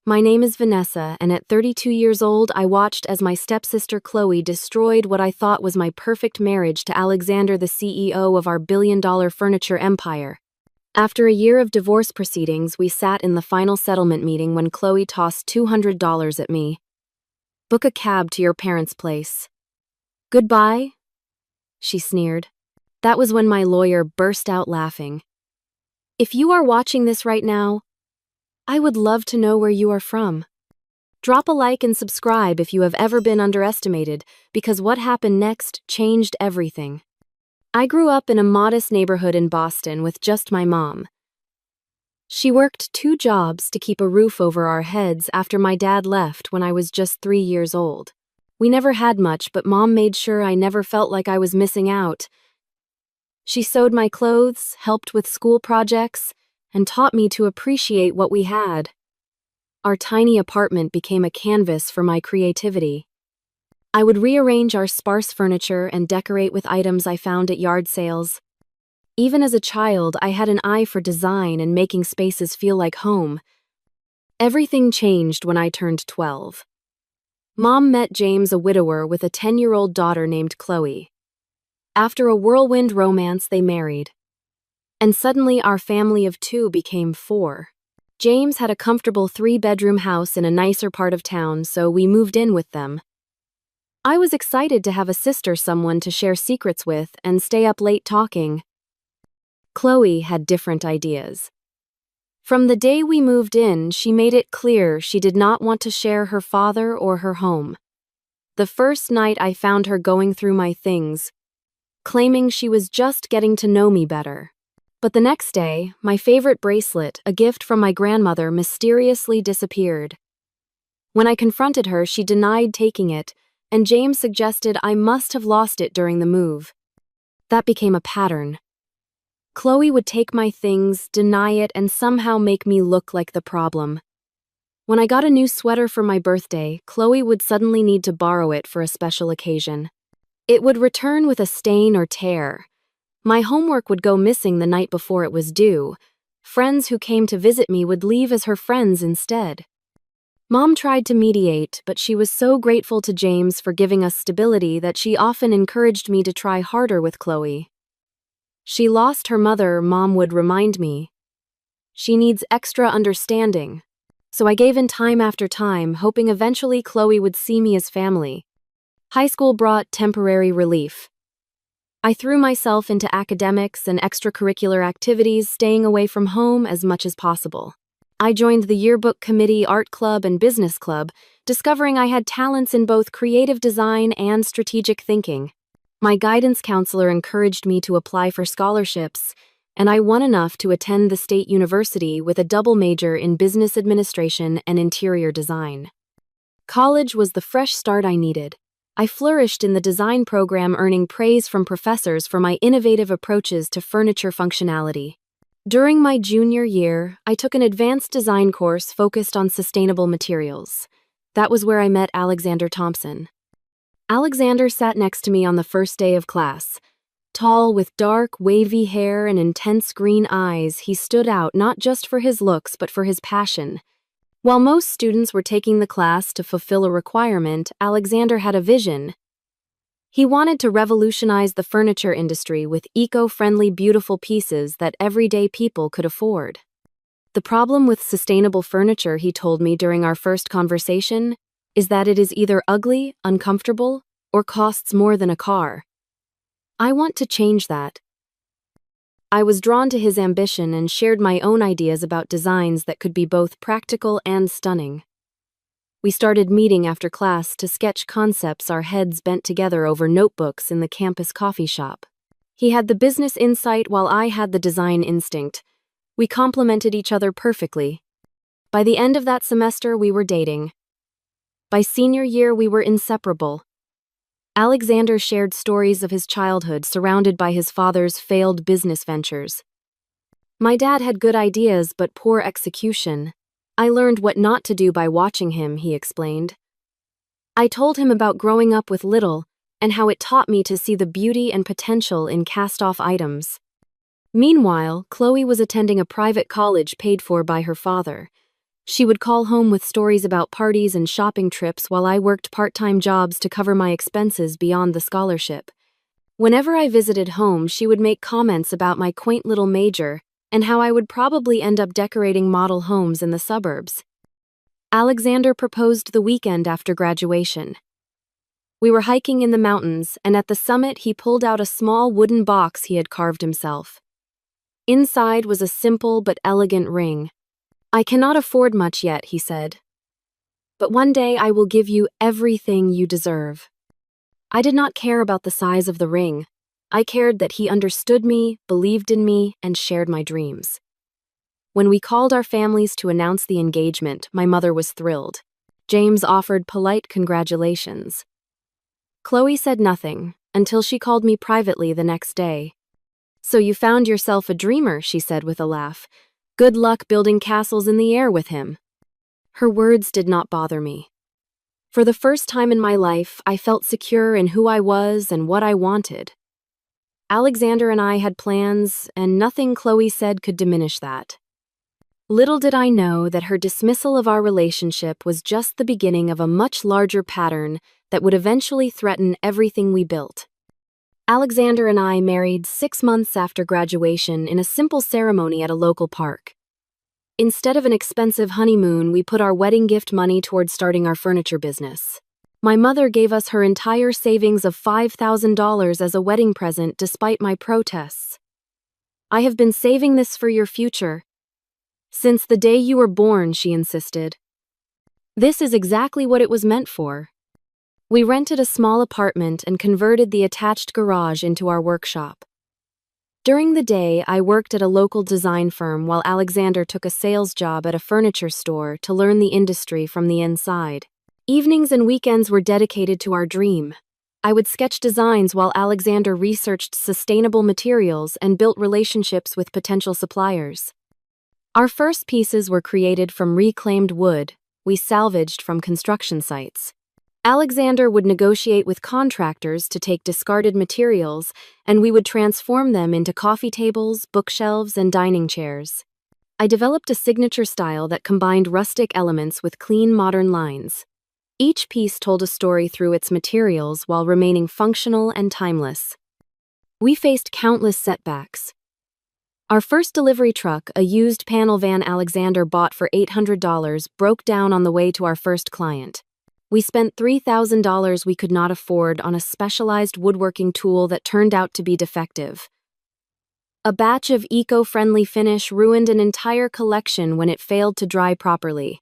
My name is Vanessa, and at 32 years old, I watched as my stepsister Chloe destroyed what I thought was my perfect marriage to Alexander, the CEO of our billion-dollar furniture empire. After a year of divorce proceedings, we sat in the final settlement meeting when Chloe tossed $200 at me. "Book a cab to your parents' place." "Goodbye?" she sneered. That was when my lawyer burst out laughing. If you are watching this right now, I would love to know where you are from. Drop a like and subscribe if you have ever been underestimated, because what happened next changed everything. I grew up in a modest neighborhood in Boston with just my mom. She worked 2 jobs to keep a roof over our heads after my dad left when I was just 3 years old. We never had much, but Mom made sure I never felt like I was missing out. She sewed my clothes, helped with school projects, and taught me to appreciate what we had. Our tiny apartment became a canvas for my creativity. I would rearrange our sparse furniture and decorate with items I found at yard sales. Even as a child, I had an eye for design and making spaces feel like home. Everything changed when I turned 12. Mom met James, a widower with a 10-year-old daughter named Chloe. After a whirlwind romance, they married. And suddenly our family of 2 became 4. James had a comfortable 3-bedroom house in a nicer part of town, so we moved in with them. I was excited to have a sister, someone to share secrets with and stay up late talking. Chloe had different ideas. From the day we moved in, she made it clear she did not want to share her father or her home. The first night I found her going through my things, claiming she was just getting to know me better. But the next day, my favorite bracelet, a gift from my grandmother, mysteriously disappeared. When I confronted her, she denied taking it, and James suggested I must have lost it during the move. That became a pattern. Chloe would take my things, deny it, and somehow make me look like the problem. When I got a new sweater for my birthday, Chloe would suddenly need to borrow it for a special occasion. It would return with a stain or tear. My homework would go missing the night before it was due. Friends who came to visit me would leave as her friends instead. Mom tried to mediate, but she was so grateful to James for giving us stability that she often encouraged me to try harder with Chloe. She lost her mother, Mom would remind me. She needs extra understanding. So I gave in time after time, hoping eventually Chloe would see me as family. High school brought temporary relief. I threw myself into academics and extracurricular activities, staying away from home as much as possible. I joined the yearbook committee, art club, and business club, discovering I had talents in both creative design and strategic thinking. My guidance counselor encouraged me to apply for scholarships, and I won enough to attend the state university with a double major in business administration and interior design. College was the fresh start I needed. I flourished in the design program, earning praise from professors for my innovative approaches to furniture functionality. During my junior year, I took an advanced design course focused on sustainable materials. That was where I met Alexander Thompson. Alexander sat next to me on the first day of class. Tall, with dark, wavy hair and intense green eyes, he stood out not just for his looks but for his passion. While most students were taking the class to fulfill a requirement, Alexander had a vision. He wanted to revolutionize the furniture industry with eco-friendly, beautiful pieces that everyday people could afford. The problem with sustainable furniture, he told me during our first conversation, is that it is either ugly, uncomfortable, or costs more than a car. I want to change that. I was drawn to his ambition and shared my own ideas about designs that could be both practical and stunning. We started meeting after class to sketch concepts, our heads bent together over notebooks in the campus coffee shop. He had the business insight while I had the design instinct. We complemented each other perfectly. By the end of that semester, we were dating. By senior year, we were inseparable. Alexander shared stories of his childhood surrounded by his father's failed business ventures. My dad had good ideas but poor execution. I learned what not to do by watching him, he explained. I told him about growing up with little and how it taught me to see the beauty and potential in cast-off items. Meanwhile, Chloe was attending a private college paid for by her father. She would call home with stories about parties and shopping trips while I worked part-time jobs to cover my expenses beyond the scholarship. Whenever I visited home, she would make comments about my quaint little major and how I would probably end up decorating model homes in the suburbs. Alexander proposed the weekend after graduation. We were hiking in the mountains, and at the summit he pulled out a small wooden box he had carved himself. Inside was a simple but elegant ring. "I cannot afford much yet," he said, "but one day I will give you everything you deserve." I did not care about the size of the ring. I cared that he understood me, believed in me, and shared my dreams. When we called our families to announce the engagement, my mother was thrilled. James offered polite congratulations. Chloe said nothing, until she called me privately the next day. "So you found yourself a dreamer," she said with a laugh. "Good luck building castles in the air with him." Her words did not bother me. For the first time in my life, I felt secure in who I was and what I wanted. Alexander and I had plans, and nothing Chloe said could diminish that. Little did I know that her dismissal of our relationship was just the beginning of a much larger pattern that would eventually threaten everything we built. Alexander and I married 6 months after graduation in a simple ceremony at a local park. Instead of an expensive honeymoon, we put our wedding gift money toward starting our furniture business. My mother gave us her entire savings of $5,000 as a wedding present despite my protests. "I have been saving this for your future. Since the day you were born," she insisted. This is exactly what it was meant for. We rented a small apartment and converted the attached garage into our workshop. During the day, I worked at a local design firm while Alexander took a sales job at a furniture store to learn the industry from the inside. Evenings and weekends were dedicated to our dream. I would sketch designs while Alexander researched sustainable materials and built relationships with potential suppliers. Our first pieces were created from reclaimed wood we salvaged from construction sites. Alexander would negotiate with contractors to take discarded materials, and we would transform them into coffee tables, bookshelves, and dining chairs. I developed a signature style that combined rustic elements with clean modern lines. Each piece told a story through its materials while remaining functional and timeless. We faced countless setbacks. Our first delivery truck, a used panel van Alexander bought for $800, broke down on the way to our first client. We spent $3,000 we could not afford on a specialized woodworking tool that turned out to be defective. A batch of eco-friendly finish ruined an entire collection when it failed to dry properly.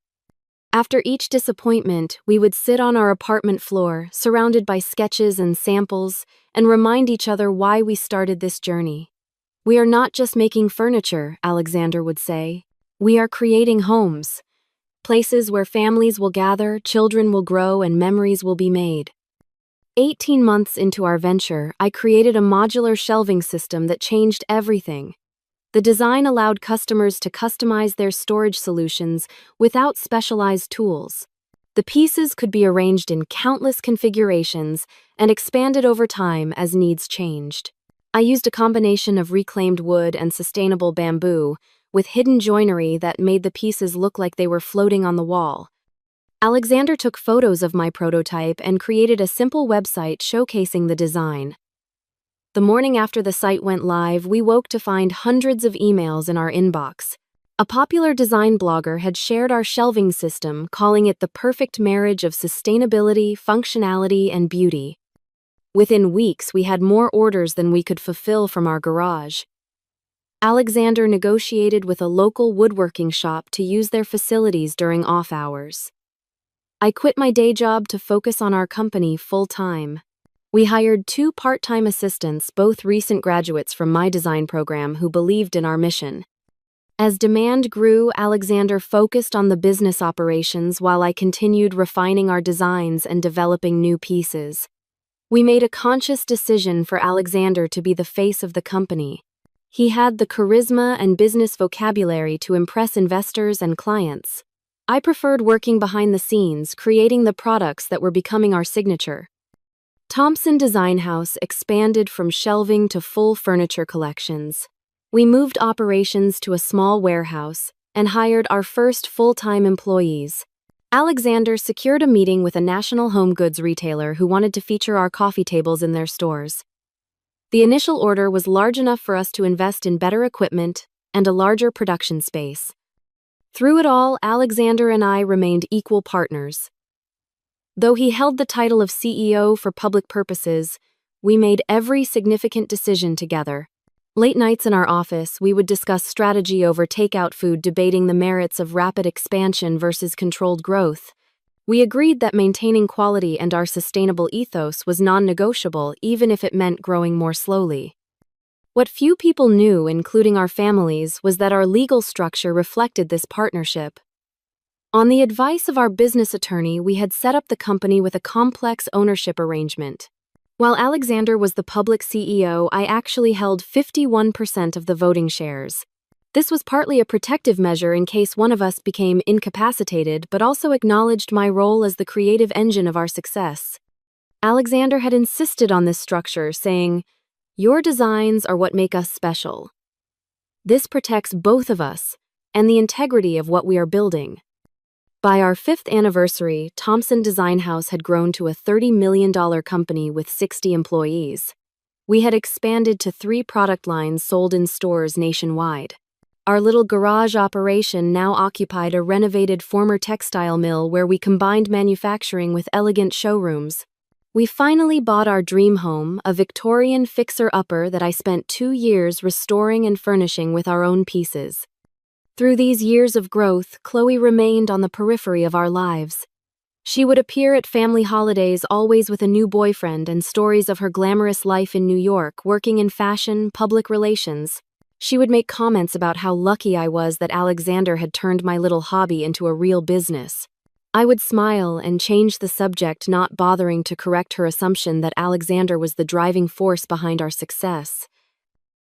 After each disappointment, we would sit on our apartment floor, surrounded by sketches and samples, and remind each other why we started this journey. "We are not just making furniture," Alexander would say. "We are creating homes. Places where families will gather, children will grow, and memories will be made." 18 months into our venture, I created a modular shelving system that changed everything. The design allowed customers to customize their storage solutions without specialized tools. The pieces could be arranged in countless configurations and expanded over time as needs changed. I used a combination of reclaimed wood and sustainable bamboo, with hidden joinery that made the pieces look like they were floating on the wall. Alexander took photos of my prototype and created a simple website showcasing the design. The morning after the site went live, we woke to find hundreds of emails in our inbox. A popular design blogger had shared our shelving system, calling it the perfect marriage of sustainability, functionality, and beauty. Within weeks, we had more orders than we could fulfill from our garage. Alexander negotiated with a local woodworking shop to use their facilities during off hours. I quit my day job to focus on our company full-time. We hired 2 part-time assistants, both recent graduates from my design program who believed in our mission. As demand grew, Alexander focused on the business operations while I continued refining our designs and developing new pieces. We made a conscious decision for Alexander to be the face of the company. He had the charisma and business vocabulary to impress investors and clients. I preferred working behind the scenes, creating the products that were becoming our signature. Thompson Design House expanded from shelving to full furniture collections. We moved operations to a small warehouse, and hired our first full-time employees. Alexander secured a meeting with a national home goods retailer who wanted to feature our coffee tables in their stores. The initial order was large enough for us to invest in better equipment and a larger production space. Through it all, Alexander and I remained equal partners. Though he held the title of CEO for public purposes, we made every significant decision together. Late nights in our office, we would discuss strategy over takeout food, debating the merits of rapid expansion versus controlled growth. We agreed that maintaining quality and our sustainable ethos was non-negotiable, even if it meant growing more slowly. What few people knew, including our families, was that our legal structure reflected this partnership. On the advice of our business attorney, we had set up the company with a complex ownership arrangement. While Alexander was the public CEO, I actually held 51% of the voting shares. This was partly a protective measure in case one of us became incapacitated, but also acknowledged my role as the creative engine of our success. Alexander had insisted on this structure, saying, "Your designs are what make us special." This protects both of us and the integrity of what we are building. By our 5th anniversary, Thompson Design House had grown to a $30 million company with 60 employees. We had expanded to 3 product lines sold in stores nationwide. Our little garage operation now occupied a renovated former textile mill where we combined manufacturing with elegant showrooms. We finally bought our dream home, a Victorian fixer-upper that I spent 2 years restoring and furnishing with our own pieces. Through these years of growth, Chloe remained on the periphery of our lives. She would appear at family holidays, always with a new boyfriend, and stories of her glamorous life in New York, working in fashion, public relations. She would make comments about how lucky I was that Alexander had turned my little hobby into a real business. I would smile and change the subject, not bothering to correct her assumption that Alexander was the driving force behind our success.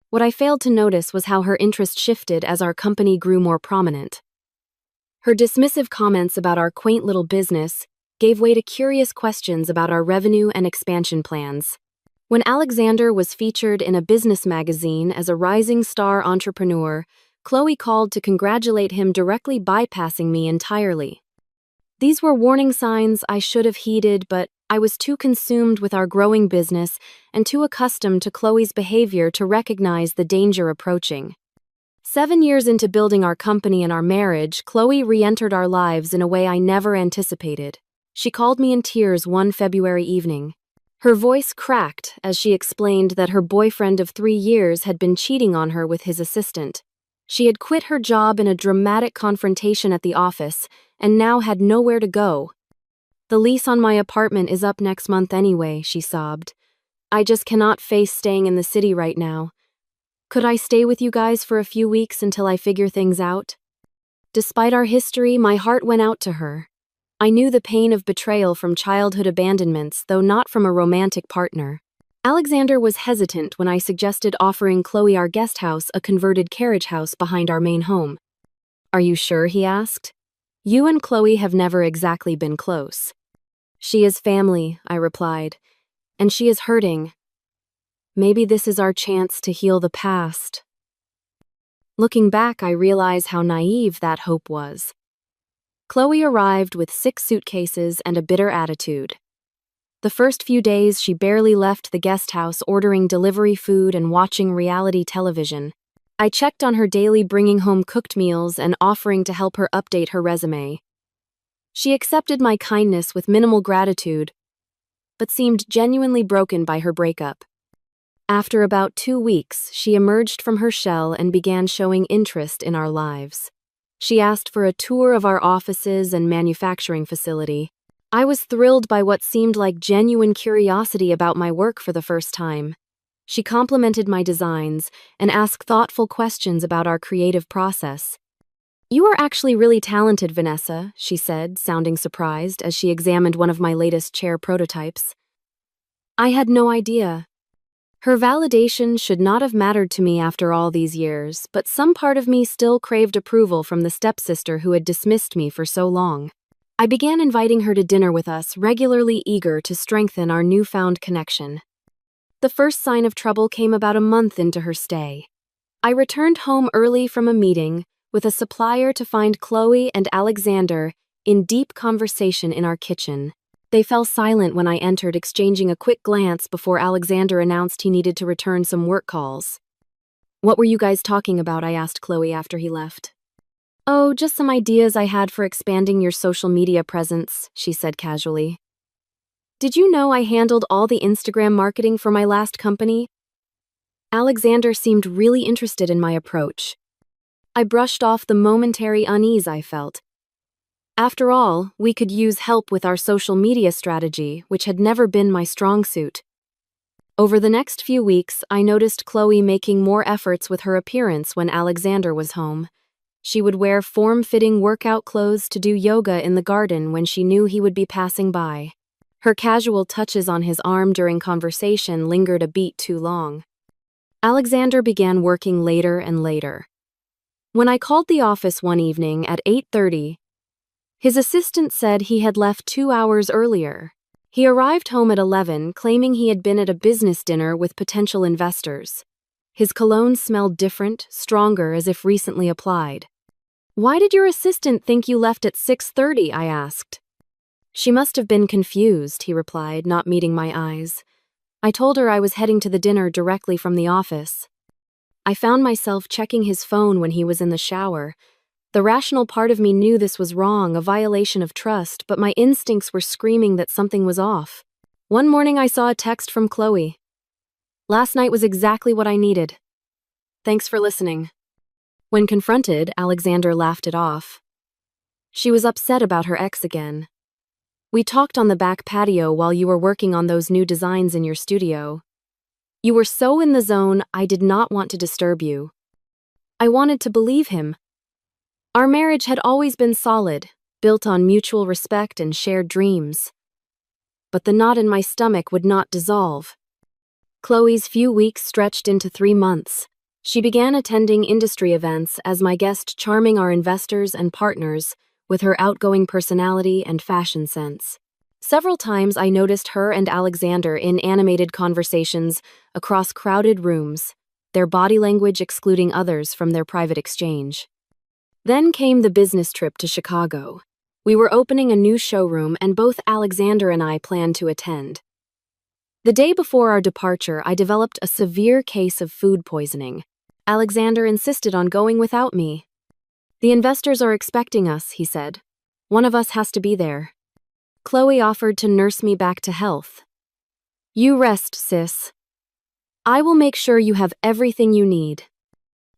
What I failed to notice was how her interest shifted as our company grew more prominent. Her dismissive comments about our quaint little business gave way to curious questions about our revenue and expansion plans. When Alexander was featured in a business magazine as a rising star entrepreneur, Chloe called to congratulate him, directly bypassing me entirely. These were warning signs I should have heeded, but I was too consumed with our growing business and too accustomed to Chloe's behavior to recognize the danger approaching. 7 years into building our company and our marriage, Chloe re-entered our lives in a way I never anticipated. She called me in tears one February evening. Her voice cracked as she explained that her boyfriend of 3 years had been cheating on her with his assistant. She had quit her job in a dramatic confrontation at the office and now had nowhere to go. "The lease on my apartment is up next month anyway," she sobbed. "I just cannot face staying in the city right now. Could I stay with you guys for a few weeks until I figure things out?" Despite our history, my heart went out to her. I knew the pain of betrayal from childhood abandonments, though not from a romantic partner. Alexander was hesitant when I suggested offering Chloe our guest house, a converted carriage house behind our main home. "Are you sure?" he asked. "You and Chloe have never exactly been close." "She is family," I replied, "and she is hurting. Maybe this is our chance to heal the past." Looking back, I realize how naive that hope was. Chloe arrived with 6 suitcases and a bitter attitude. The first few days, she barely left the guest house, ordering delivery food and watching reality television. I checked on her daily, bringing home cooked meals and offering to help her update her resume. She accepted my kindness with minimal gratitude, but seemed genuinely broken by her breakup. After about 2 weeks, she emerged from her shell and began showing interest in our lives. She asked for a tour of our offices and manufacturing facility. I was thrilled by what seemed like genuine curiosity about my work for the first time. She complimented my designs and asked thoughtful questions about our creative process. "You are actually really talented, Vanessa," she said, sounding surprised as she examined one of my latest chair prototypes. I had no idea. Her validation should not have mattered to me after all these years, but some part of me still craved approval from the stepsister who had dismissed me for so long. I began inviting her to dinner with us, regularly, eager to strengthen our newfound connection. The first sign of trouble came about a month into her stay. I returned home early from a meeting, with a supplier to find Chloe and Alexander in deep conversation in our kitchen. They fell silent when I entered, exchanging a quick glance before Alexander announced he needed to return some work calls. "What were you guys talking about?" I asked Chloe after he left. "Oh, just some ideas I had for expanding your social media presence," she said casually. "Did you know I handled all the Instagram marketing for my last company?" Alexander seemed really interested in my approach. I brushed off the momentary unease I felt. After all, we could use help with our social media strategy, which had never been my strong suit. Over the next few weeks, I noticed Chloe making more efforts with her appearance when Alexander was home. She would wear form-fitting workout clothes to do yoga in the garden when she knew he would be passing by. Her casual touches on his arm during conversation lingered a beat too long. Alexander began working later and later. When I called the office one evening at 8:30, his assistant said he had left 2 hours earlier. He arrived home at 11, claiming he had been at a business dinner with potential investors. His cologne smelled different, stronger, as if recently applied. "Why did your assistant think you left at 6:30?" I asked. "She must have been confused," he replied, not meeting my eyes. "I told her I was heading to the dinner directly from the office." I found myself checking his phone when he was in the shower. The rational part of me knew this was wrong, a violation of trust, but my instincts were screaming that something was off. One morning I saw a text from Chloe. "Last night was exactly what I needed. Thanks for listening." When confronted, Alexander laughed it off. "She was upset about her ex again. We talked on the back patio while you were working on those new designs in your studio. You were so in the zone, I did not want to disturb you." I wanted to believe him. Our marriage had always been solid, built on mutual respect and shared dreams. But the knot in my stomach would not dissolve. Chloe's few weeks stretched into 3 months. She began attending industry events as my guest, charming our investors and partners with her outgoing personality and fashion sense. Several times I noticed her and Alexander in animated conversations across crowded rooms, their body language excluding others from their private exchange. Then came the business trip to Chicago. We were opening a new showroom and both Alexander and I planned to attend. The day before our departure, I developed a severe case of food poisoning. Alexander insisted on going without me. "The investors are expecting us," he said. "One of us has to be there." Chloe offered to nurse me back to health. "You rest, sis. I will make sure you have everything you need."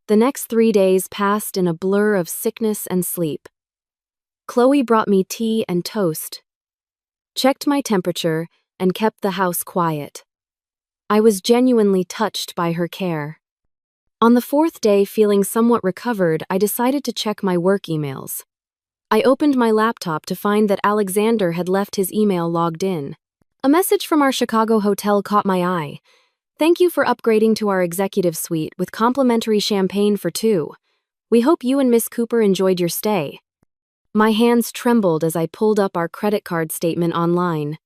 The next 3 days passed in a blur of sickness and sleep. Chloe brought me tea and toast, checked my temperature, and kept the house quiet. I was genuinely touched by her care. On the 4th day, feeling somewhat recovered, I decided to check my work emails. I opened my laptop to find that Alexander had left his email logged in. A message from our Chicago hotel caught my eye. "Thank you for upgrading to our executive suite with complimentary champagne for 2. We hope you and Miss Cooper enjoyed your stay." My hands trembled as I pulled up our credit card statement online.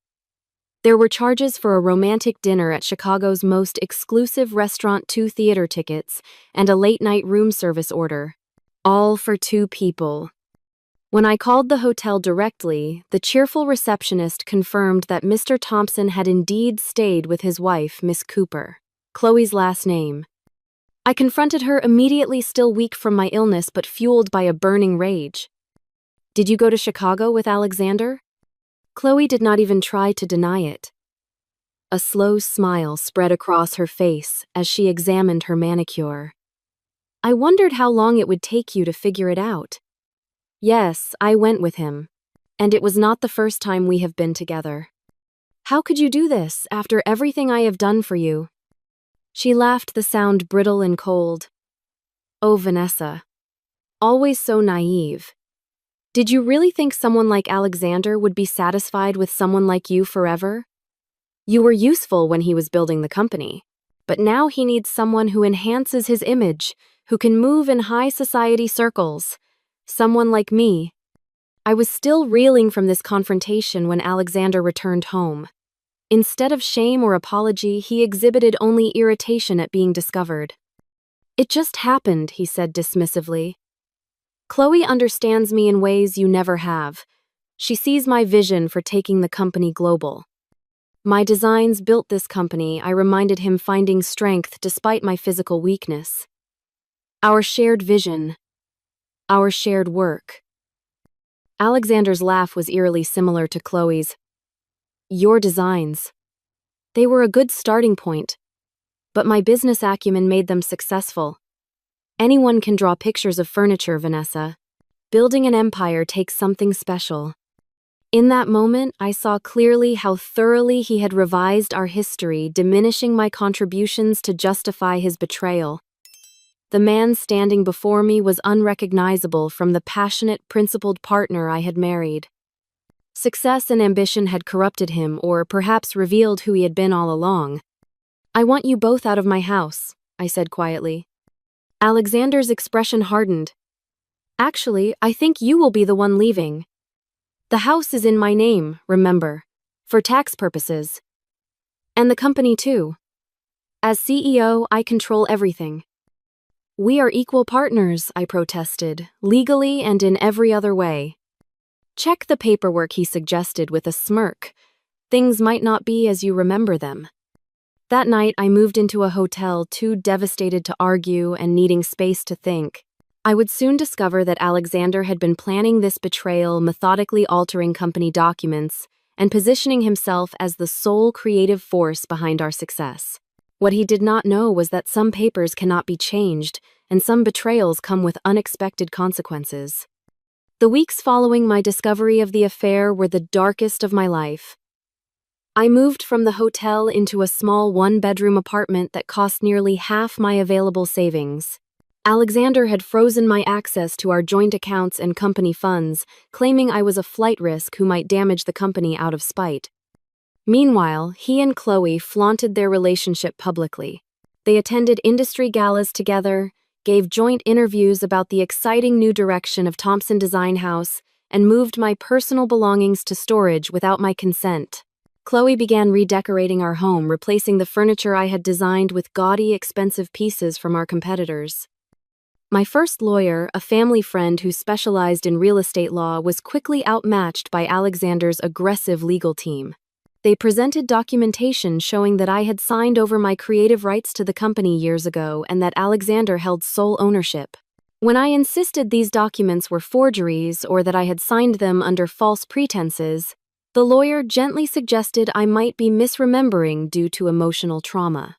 There were charges for a romantic dinner at Chicago's most exclusive restaurant, 2 theater tickets, and a late-night room service order. All for 2 people. When I called the hotel directly, the cheerful receptionist confirmed that Mr. Thompson had indeed stayed with his wife, Miss Cooper, Chloe's last name. I confronted her immediately, still weak from my illness but fueled by a burning rage. "Did you go to Chicago with Alexander?" Chloe did not even try to deny it. A slow smile spread across her face as she examined her manicure. "I wondered how long it would take you to figure it out." "Yes, I went with him. And it was not the first time we have been together." "How could you do this, after everything I have done for you?" She laughed, the sound brittle and cold. "Oh, Vanessa. Always so naive. Did you really think someone like Alexander would be satisfied with someone like you forever? You were useful when he was building the company, but now he needs someone who enhances his image, who can move in high society circles. Someone like me." I was still reeling from this confrontation when Alexander returned home. Instead of shame or apology, he exhibited only irritation at being discovered. "It just happened," he said dismissively. Chloe understands me in ways you never have. She sees my vision for taking the company global. My designs built this company. I reminded him finding strength despite my physical weakness. Our shared vision. Our shared work. Alexander's laugh was eerily similar to Chloe's. Your designs. They were a good starting point, but my business acumen made them successful. Anyone can draw pictures of furniture, Vanessa. Building an empire takes something special. In that moment, I saw clearly how thoroughly he had revised our history, diminishing my contributions to justify his betrayal. The man standing before me was unrecognizable from the passionate, principled partner I had married. Success and ambition had corrupted him, or perhaps revealed who he had been all along. I want you both out of my house, I said quietly. Alexander's expression hardened. Actually, I think you will be the one leaving. The house is in my name, remember, for tax purposes. And the company too. As CEO, I control everything. We are equal partners, I protested, legally and in every other way. Check the paperwork, he suggested with a smirk. Things might not be as you remember them. That night, I moved into a hotel, too devastated to argue and needing space to think. I would soon discover that Alexander had been planning this betrayal, methodically altering company documents, and positioning himself as the sole creative force behind our success. What he did not know was that some papers cannot be changed, and some betrayals come with unexpected consequences. The weeks following my discovery of the affair were the darkest of my life. I moved from the hotel into a small one-bedroom apartment that cost nearly half my available savings. Alexander had frozen my access to our joint accounts and company funds, claiming I was a flight risk who might damage the company out of spite. Meanwhile, he and Chloe flaunted their relationship publicly. They attended industry galas together, gave joint interviews about the exciting new direction of Thompson Design House, and moved my personal belongings to storage without my consent. Chloe began redecorating our home, replacing the furniture I had designed with gaudy, expensive pieces from our competitors. My first lawyer, a family friend who specialized in real estate law, was quickly outmatched by Alexander's aggressive legal team. They presented documentation showing that I had signed over my creative rights to the company years ago and that Alexander held sole ownership. When I insisted these documents were forgeries or that I had signed them under false pretenses, the lawyer gently suggested I might be misremembering due to emotional trauma.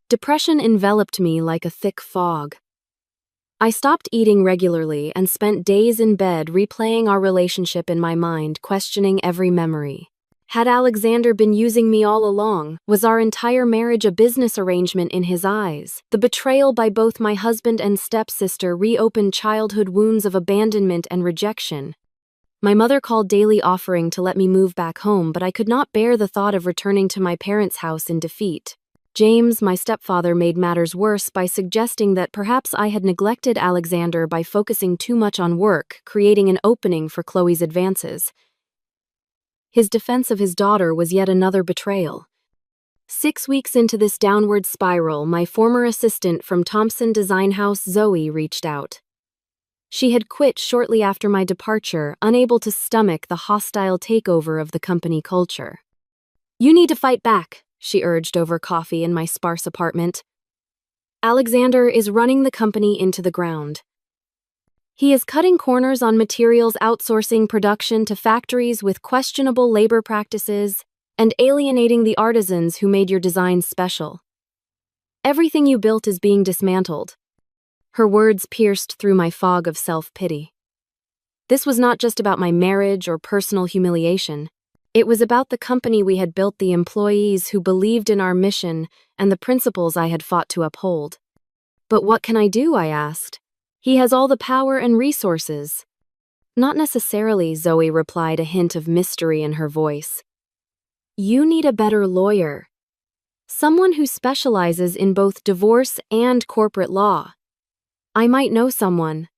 Depression enveloped me like a thick fog. I stopped eating regularly and spent days in bed replaying our relationship in my mind, questioning every memory. Had Alexander been using me all along? Was our entire marriage a business arrangement in his eyes? The betrayal by both my husband and stepsister reopened childhood wounds of abandonment and rejection. My mother called daily, offering to let me move back home, but I could not bear the thought of returning to my parents' house in defeat. James, my stepfather, made matters worse by suggesting that perhaps I had neglected Alexander by focusing too much on work, creating an opening for Chloe's advances. His defense of his daughter was yet another betrayal. 6 weeks into this downward spiral, my former assistant from Thompson Design House, Zoe, reached out. She had quit shortly after my departure, unable to stomach the hostile takeover of the company culture. "You need to fight back," she urged over coffee in my sparse apartment. "Alexander is running the company into the ground. He is cutting corners on materials, outsourcing production to factories with questionable labor practices, and alienating the artisans who made your designs special. Everything you built is being dismantled." Her words pierced through my fog of self-pity. This was not just about my marriage or personal humiliation. It was about the company we had built, the employees who believed in our mission, and the principles I had fought to uphold. "But what can I do?" I asked. "He has all the power and resources." "Not necessarily," Zoe replied, a hint of mystery in her voice. "You need a better lawyer. Someone who specializes in both divorce and corporate law. I might know someone."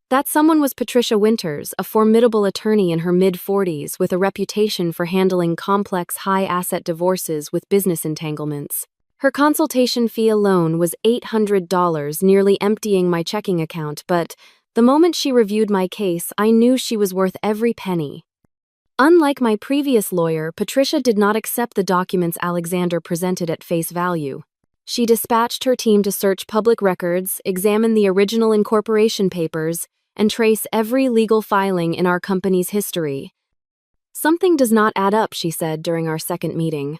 That someone was Patricia Winters, a formidable attorney in her mid-40s with a reputation for handling complex high-asset divorces with business entanglements. Her consultation fee alone was $800, nearly emptying my checking account, but The moment she reviewed my case, I knew she was worth every penny. Unlike my previous lawyer, Patricia did not accept the documents Alexander presented at face value. She dispatched her team to search public records, examine the original incorporation papers, and trace every legal filing in our company's history. "Something does not add up," she said during our second meeting.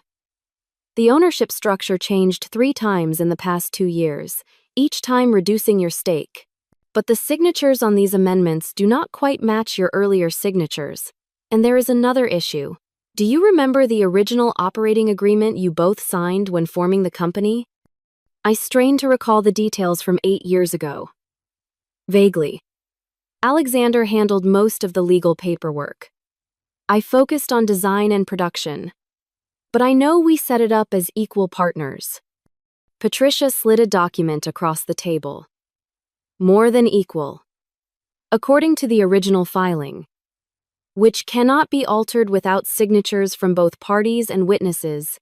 "The ownership structure changed 3 times in the past 2 years, each time reducing your stake. But the signatures on these amendments do not quite match your earlier signatures. And there is another issue. Do you remember the original operating agreement you both signed when forming the company?" I strained to recall the details from 8 years ago. Vaguely. Alexander handled most of the legal paperwork. I focused on design and production. But I know we set it up as equal partners. Patricia slid a document across the table. More than equal. According to the original filing, which cannot be altered without signatures from both parties and witnesses,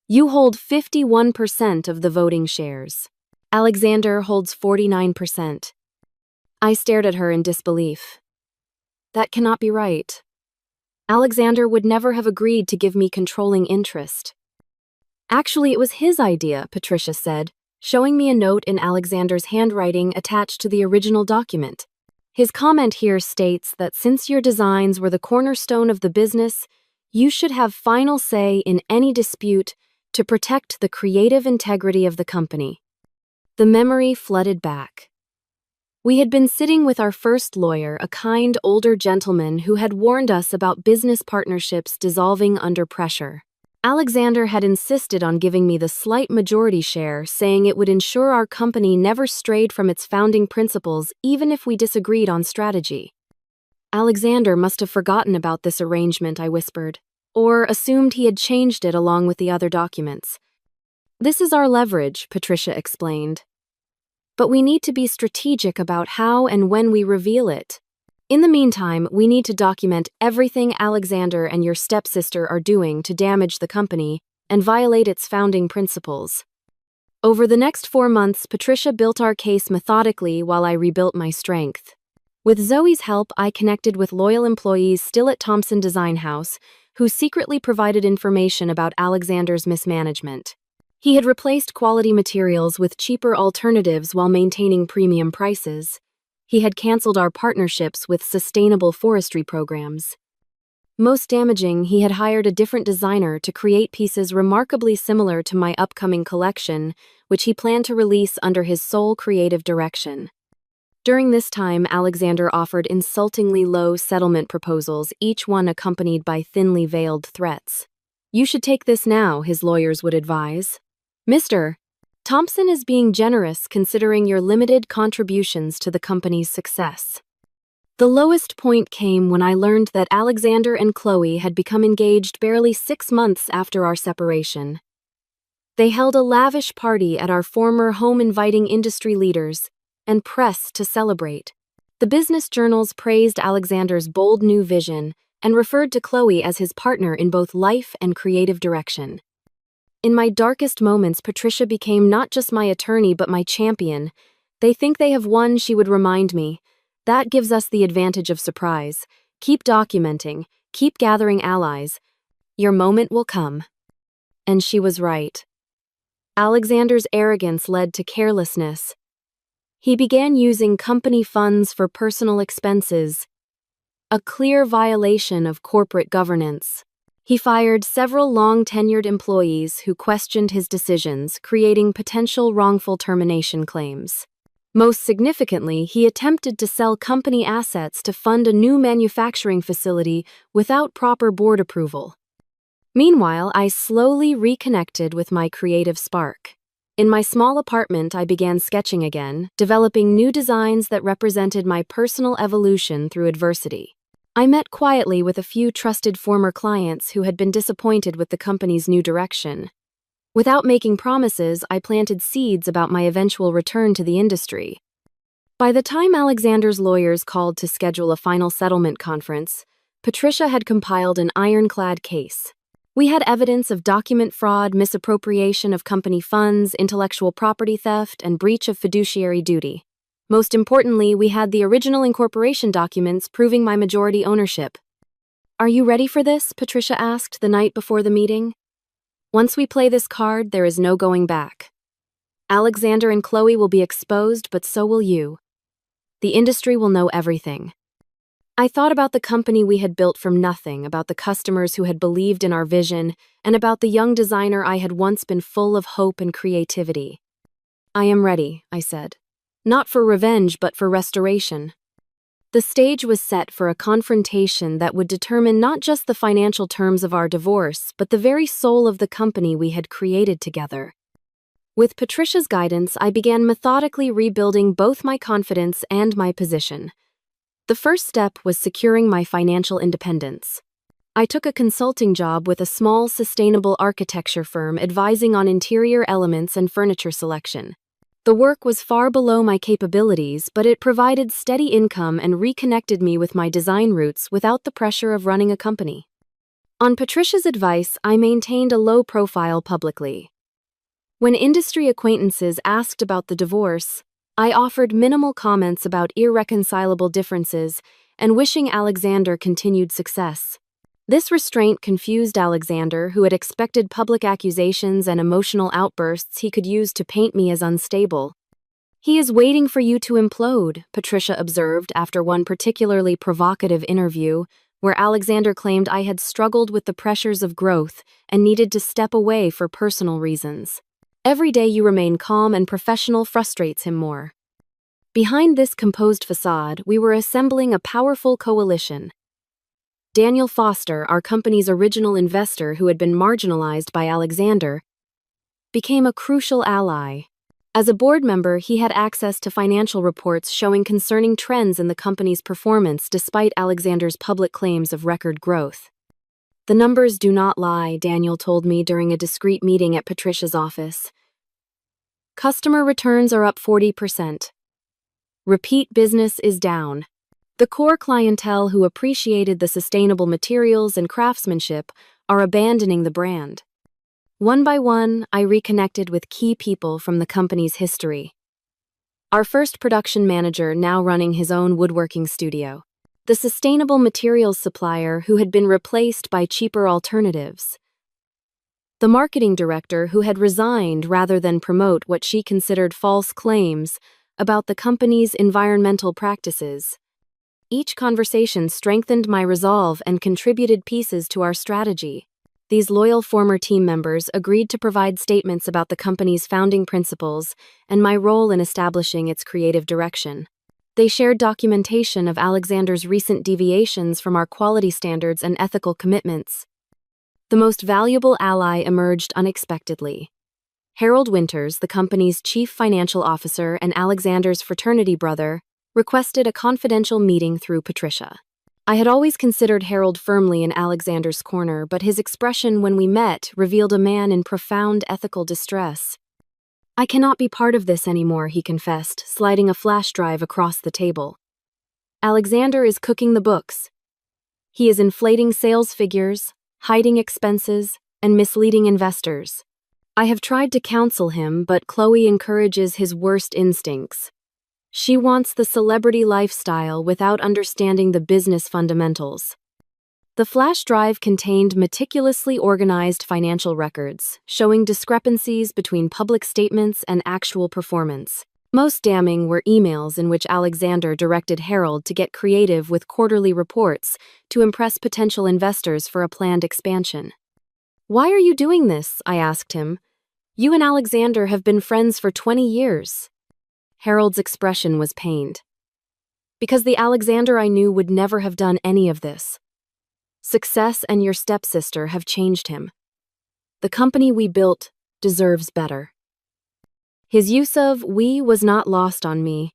you hold 51% of the voting shares. Alexander holds 49%. I stared at her in disbelief. That cannot be right. Alexander would never have agreed to give me controlling interest. Actually, it was his idea, Patricia said, showing me a note in Alexander's handwriting attached to the original document. His comment here states that since your designs were the cornerstone of the business, you should have final say in any dispute to protect the creative integrity of the company. The memory flooded back. We had been sitting with our first lawyer, a kind older gentleman who had warned us about business partnerships dissolving under pressure. Alexander had insisted on giving me the slight majority share, saying it would ensure our company never strayed from its founding principles even if we disagreed on strategy. Alexander must have forgotten about this arrangement, I whispered, or assumed he had changed it along with the other documents. This is our leverage, Patricia explained. But we need to be strategic about how and when we reveal it. In the meantime, we need to document everything Alexander and your stepsister are doing to damage the company and violate its founding principles. Over the next 4 months, Patricia built our case methodically while I rebuilt my strength. With Zoe's help, I connected with loyal employees still at Thompson Design House, who secretly provided information about Alexander's mismanagement. He had replaced quality materials with cheaper alternatives while maintaining premium prices. He had canceled our partnerships with sustainable forestry programs. Most damaging, he had hired a different designer to create pieces remarkably similar to my upcoming collection, which he planned to release under his sole creative direction. During this time, Alexander offered insultingly low settlement proposals, each one accompanied by thinly veiled threats. "You should take this now," his lawyers would advise. "Mr. Thompson is being generous considering your limited contributions to the company's success." The lowest point came when I learned that Alexander and Chloe had become engaged barely 6 months after our separation. They held a lavish party at our former home, inviting industry leaders and press to celebrate. The business journals praised Alexander's bold new vision and referred to Chloe as his partner in both life and creative direction. In my darkest moments, Patricia became not just my attorney but my champion. "They think they have won," she would remind me. "That gives us the advantage of surprise. Keep documenting, keep gathering allies. Your moment will come." And she was right. Alexander's arrogance led to carelessness. He began using company funds for personal expenses, a clear violation of corporate governance. He fired several long-tenured employees who questioned his decisions, creating potential wrongful termination claims. Most significantly, he attempted to sell company assets to fund a new manufacturing facility without proper board approval. Meanwhile, I slowly reconnected with my creative spark. In my small apartment, I began sketching again, developing new designs that represented my personal evolution through adversity. I met quietly with a few trusted former clients who had been disappointed with the company's new direction. Without making promises, I planted seeds about my eventual return to the industry. By the time Alexander's lawyers called to schedule a final settlement conference, Patricia had compiled an ironclad case. We had evidence of document fraud, misappropriation of company funds, intellectual property theft, and breach of fiduciary duty. Most importantly, we had the original incorporation documents proving my majority ownership. "Are you ready for this?" Patricia asked the night before the meeting. "Once we play this card, there is no going back. Alexander and Chloe will be exposed, but so will you. The industry will know everything." I thought about the company we had built from nothing, about the customers who had believed in our vision, and about the young designer I had once been, full of hope and creativity. "I am ready," I said. "Not for revenge, but for restoration." The stage was set for a confrontation that would determine not just the financial terms of our divorce, but the very soul of the company we had created together. With Patricia's guidance, I began methodically rebuilding both my confidence and my position. The first step was securing my financial independence. I took a consulting job with a small sustainable architecture firm advising on interior elements and furniture selection. The work was far below my capabilities, but it provided steady income and reconnected me with my design roots without the pressure of running a company. On Patricia's advice, I maintained a low profile publicly. When industry acquaintances asked about the divorce, I offered minimal comments about irreconcilable differences and wishing Alexander continued success. This restraint confused Alexander, who had expected public accusations and emotional outbursts he could use to paint me as unstable. "He is waiting for you to implode," Patricia observed after one particularly provocative interview, where Alexander claimed I had struggled with the pressures of growth and needed to step away for personal reasons. "Every day you remain calm and professional frustrates him more." Behind this composed facade, we were assembling a powerful coalition. Daniel Foster, our company's original investor who had been marginalized by Alexander, became a crucial ally. As a board member, he had access to financial reports showing concerning trends in the company's performance despite Alexander's public claims of record growth. "The numbers do not lie," Daniel told me during a discreet meeting at Patricia's office. "Customer returns are up 40%. Repeat business is down. The core clientele who appreciated the sustainable materials and craftsmanship are abandoning the brand." One by one, I reconnected with key people from the company's history. Our first production manager, now running his own woodworking studio. The sustainable materials supplier who had been replaced by cheaper alternatives. The marketing director who had resigned rather than promote what she considered false claims about the company's environmental practices. Each conversation strengthened my resolve and contributed pieces to our strategy. These loyal former team members agreed to provide statements about the company's founding principles and my role in establishing its creative direction. They shared documentation of Alexander's recent deviations from our quality standards and ethical commitments. The most valuable ally emerged unexpectedly. Harold Winters, the company's chief financial officer and Alexander's fraternity brother, requested a confidential meeting through Patricia. I had always considered Harold firmly in Alexander's corner, but his expression when we met revealed a man in profound ethical distress. "I cannot be part of this anymore," he confessed, sliding a flash drive across the table. "Alexander is cooking the books. He is inflating sales figures, hiding expenses, and misleading investors. I have tried to counsel him, but Chloe encourages his worst instincts. She wants the celebrity lifestyle without understanding the business fundamentals." The flash drive contained meticulously organized financial records, showing discrepancies between public statements and actual performance. Most damning were emails in which Alexander directed Harold to get creative with quarterly reports to impress potential investors for a planned expansion. "Why are you doing this?" I asked him. "You and Alexander have been friends for 20 years. Harold's expression was pained. "Because the Alexander I knew would never have done any of this. Success and your stepsister have changed him. The company we built deserves better." His use of "we" was not lost on me.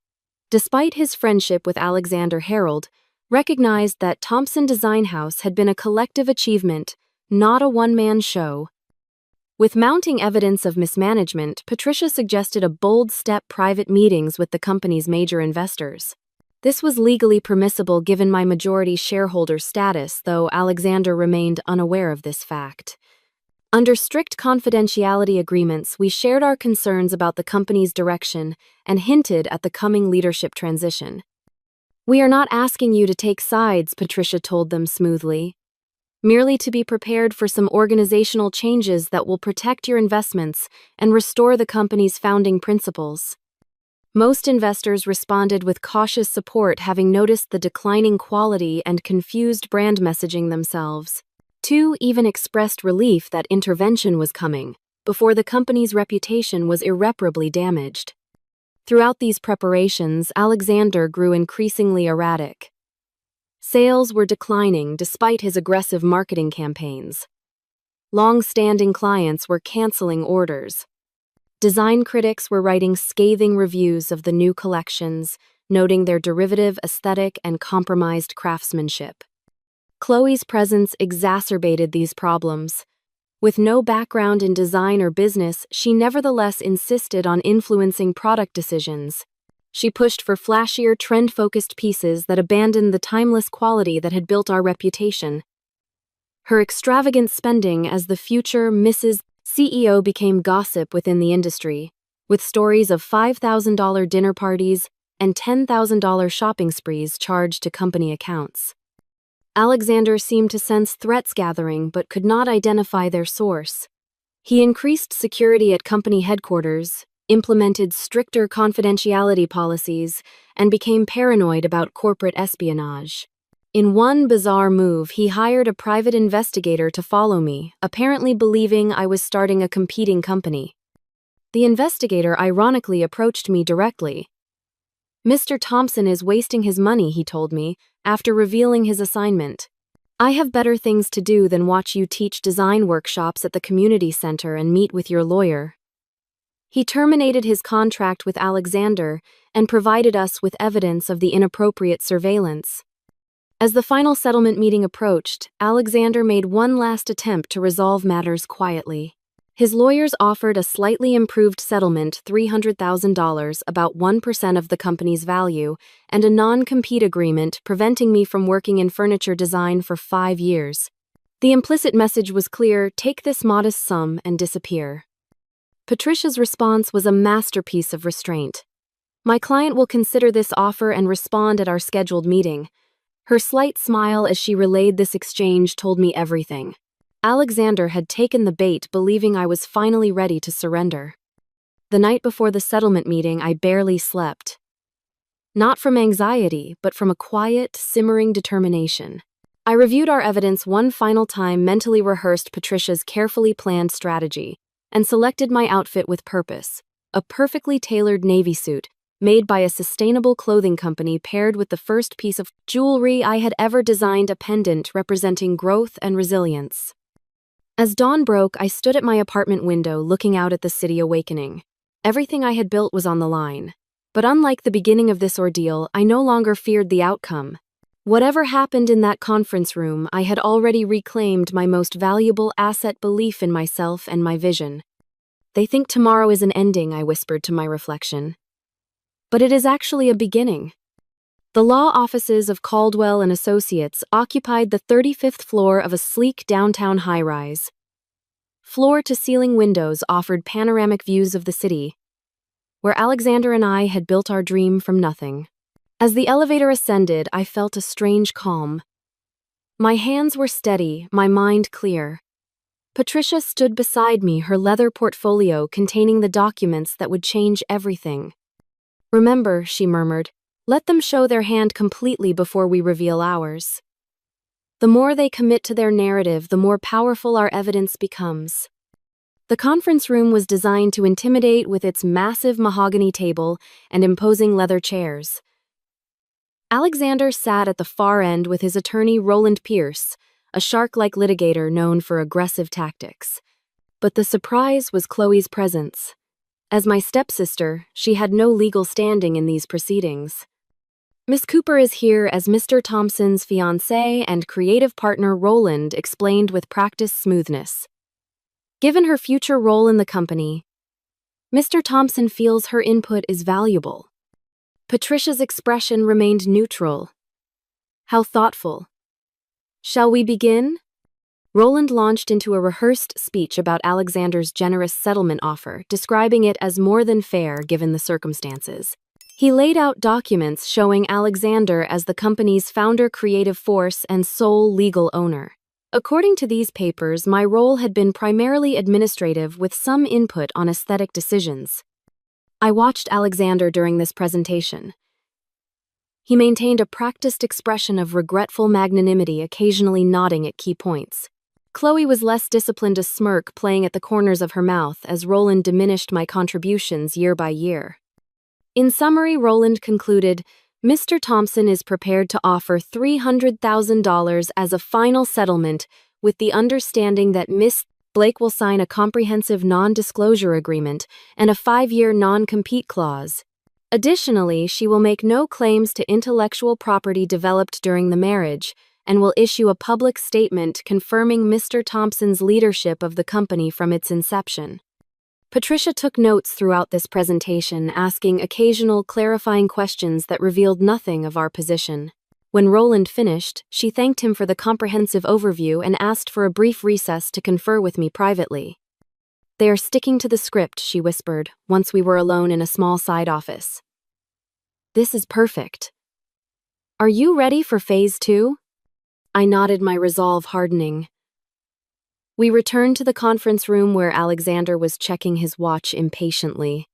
Despite his friendship with Alexander, Harold recognized that Thompson Design House had been a collective achievement, not a one-man show. With mounting evidence of mismanagement, Patricia suggested a bold step: private meetings with the company's major investors. This was legally permissible given my majority shareholder status, though Alexander remained unaware of this fact. Under strict confidentiality agreements, we shared our concerns about the company's direction and hinted at the coming leadership transition. "We are not asking you to take sides," Patricia told them smoothly, "merely to be prepared for some organizational changes that will protect your investments and restore the company's founding principles." Most investors responded with cautious support, having noticed the declining quality and confused brand messaging themselves. Two even expressed relief that intervention was coming, before the company's reputation was irreparably damaged. Throughout these preparations, Alexander grew increasingly erratic. Sales were declining despite his aggressive marketing campaigns. Long-standing clients were canceling orders. Design critics were writing scathing reviews of the new collections, noting their derivative aesthetic and compromised craftsmanship. Chloe's presence exacerbated these problems. With no background in design or business, she nevertheless insisted on influencing product decisions. She pushed for flashier, trend-focused pieces that abandoned the timeless quality that had built our reputation. Her extravagant spending as the future Mrs. CEO became gossip within the industry, with stories of $5,000 dinner parties and $10,000 shopping sprees charged to company accounts. Alexander seemed to sense threats gathering but could not identify their source. He increased security at company headquarters, implemented stricter confidentiality policies, and became paranoid about corporate espionage. In one bizarre move, he hired a private investigator to follow me, apparently believing I was starting a competing company. The investigator ironically approached me directly. "Mr. Thompson is wasting his money," he told me, after revealing his assignment. "I have better things to do than watch you teach design workshops at the community center and meet with your lawyer." He terminated his contract with Alexander and provided us with evidence of the inappropriate surveillance. As the final settlement meeting approached, Alexander made one last attempt to resolve matters quietly. His lawyers offered a slightly improved settlement, $300,000, about 1% of the company's value, and a non-compete agreement preventing me from working in furniture design for 5 years. The implicit message was clear: take this modest sum and disappear. Patricia's response was a masterpiece of restraint. "My client will consider this offer and respond at our scheduled meeting." Her slight smile as she relayed this exchange told me everything. Alexander had taken the bait, believing I was finally ready to surrender. The night before the settlement meeting, I barely slept. Not from anxiety, but from a quiet, simmering determination. I reviewed our evidence one final time, mentally rehearsed Patricia's carefully planned strategy, and selected my outfit with purpose: a perfectly tailored navy suit, made by a sustainable clothing company, paired with the first piece of jewelry I had ever designed, a pendant representing growth and resilience. As dawn broke, I stood at my apartment window looking out at the city awakening. Everything I had built was on the line. But unlike the beginning of this ordeal, I no longer feared the outcome. Whatever happened in that conference room, I had already reclaimed my most valuable asset: belief in myself and my vision. "They think tomorrow is an ending," I whispered to my reflection. "But it is actually a beginning." The law offices of Caldwell and Associates occupied the 35th floor of a sleek downtown high-rise. Floor-to-ceiling windows offered panoramic views of the city, where Alexander and I had built our dream from nothing. As the elevator ascended, I felt a strange calm. My hands were steady, my mind clear. Patricia stood beside me, her leather portfolio containing the documents that would change everything. "Remember," she murmured, "let them show their hand completely before we reveal ours. The more they commit to their narrative, the more powerful our evidence becomes." The conference room was designed to intimidate with its massive mahogany table and imposing leather chairs. Alexander sat at the far end with his attorney Roland Pierce, a shark-like litigator known for aggressive tactics. But the surprise was Chloe's presence. As my stepsister, she had no legal standing in these proceedings. "Miss Cooper is here as Mr. Thompson's fiancée and creative partner," Roland explained with practiced smoothness. "Given her future role in the company, Mr. Thompson feels her input is valuable." Patricia's expression remained neutral. "How thoughtful. Shall we begin?" Roland launched into a rehearsed speech about Alexander's generous settlement offer, describing it as more than fair given the circumstances. He laid out documents showing Alexander as the company's founder creative force and sole legal owner. According to these papers, my role had been primarily administrative with some input on aesthetic decisions. I watched Alexander during this presentation. He maintained a practiced expression of regretful magnanimity, occasionally nodding at key points. Chloe was less disciplined, a smirk playing at the corners of her mouth as Roland diminished my contributions year by year. In summary, Roland concluded, Mr. Thompson is prepared to offer $300,000 as a final settlement with the understanding that Miss Blake will sign a comprehensive non-disclosure agreement and a 5-year non-compete clause. Additionally, she will make no claims to intellectual property developed during the marriage and will issue a public statement confirming Mr. Thompson's leadership of the company from its inception. Patricia took notes throughout this presentation, asking occasional clarifying questions that revealed nothing of our position. When Roland finished, she thanked him for the comprehensive overview and asked for a brief recess to confer with me privately. They are sticking to the script, she whispered, once we were alone in a small side office. This is perfect. Are you ready for phase 2? I nodded, my resolve hardening. We returned to the conference room where Alexander was checking his watch impatiently.